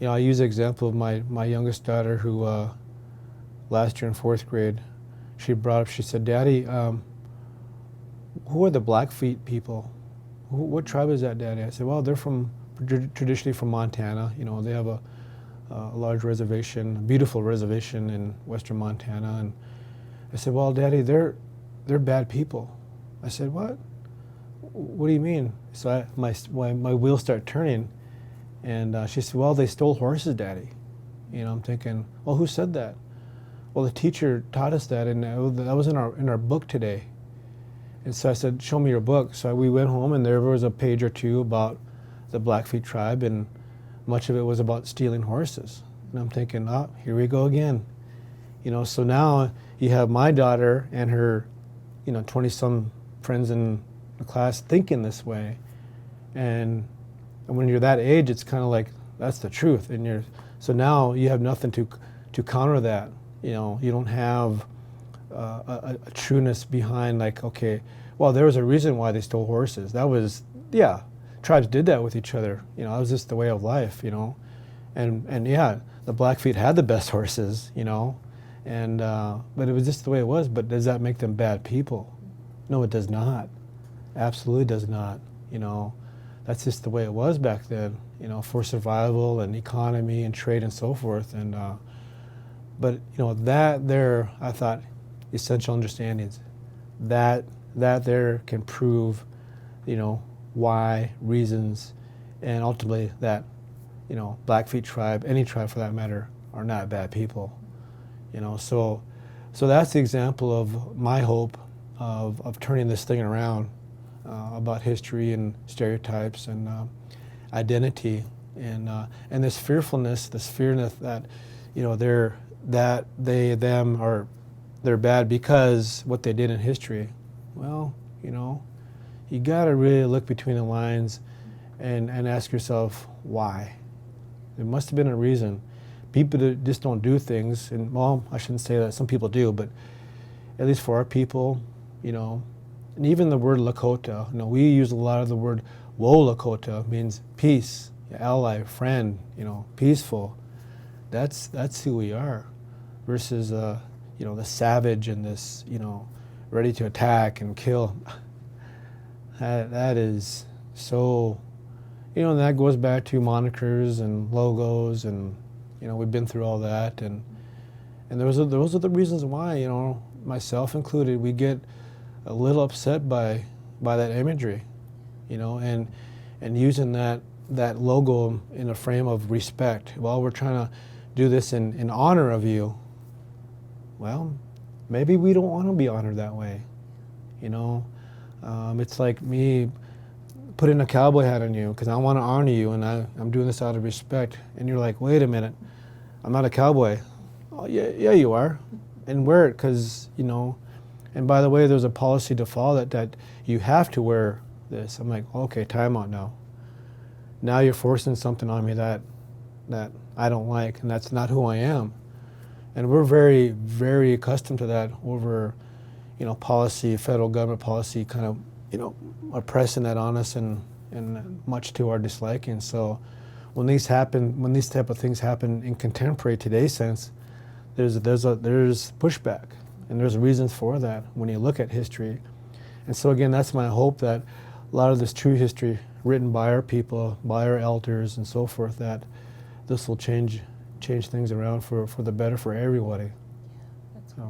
I use the example of my youngest daughter who last year in fourth grade, she brought up, she said, Daddy, who are the Blackfeet people? What tribe is that, Daddy? I said, well, they're traditionally from Montana. They have a large reservation, a beautiful reservation in western Montana. And I said, well, Daddy, they're bad people. I said, what? What do you mean? So my wheels start turning, and she said, well, they stole horses, Daddy. I'm thinking, well, who said that? Well, the teacher taught us that, and that was in our book today. And so I said, show me your book. So we went home, and there was a page or two about the Blackfeet tribe, and much of it was about stealing horses. And I'm thinking, oh, here we go again. So now you have my daughter and her, 20-some friends in the class thinking this way. And when you're that age, it's kind of like, that's the truth. So now you have nothing to counter that. You don't have a trueness behind, like, okay, well, there was a reason why they stole horses. That was, yeah, tribes did that with each other. That was just the way of life, And yeah, the Blackfeet had the best horses, and but it was just the way it was. But does that make them bad people? No, it does not. Absolutely does not. That's just the way it was back then, for survival and economy and trade and so forth. And but that there, I thought, essential understandings, that there can prove, why, reasons, and ultimately that, Blackfeet tribe, any tribe for that matter, are not bad people. So that's the example of my hope of turning this thing around, about history and stereotypes and identity and this fearfulness, this fear that they're bad because what they did in history. Well, you got to really look between the lines and ask yourself why. There must have been a reason. People that just don't do things, and well, I shouldn't say that, some people do, but at least for our people, and even the word Lakota, we use a lot of the word wo Lakota, means peace, ally, friend, peaceful. That's who we are, versus the savage and this, ready to attack and kill. That is so, and that goes back to monikers and logos, and we've been through all that, and those are the reasons why, myself included, we get a little upset by that imagery, and using that logo in a frame of respect. Well, we're trying to do this in honor of you. Well, maybe we don't want to be honored that way. It's like me putting a cowboy hat on you because I want to honor you, and I'm doing this out of respect. And you're like, wait a minute, I'm not a cowboy. Oh, yeah, you are. And wear it because, and by the way, there's a policy to follow that you have to wear this. I'm like, okay, time out now. Now you're forcing something on me that I don't like, and that's not who I am. And we're very, very accustomed to that over, policy, federal government policy, kind of, oppressing that on us and much to our disliking. So when these type of things happen in contemporary today's sense, there's pushback, and there's reasons for that when you look at history. And so again, that's my hope, that a lot of this true history written by our people, by our elders and so forth, that this will change things around for the better for everybody. Yeah, that's great.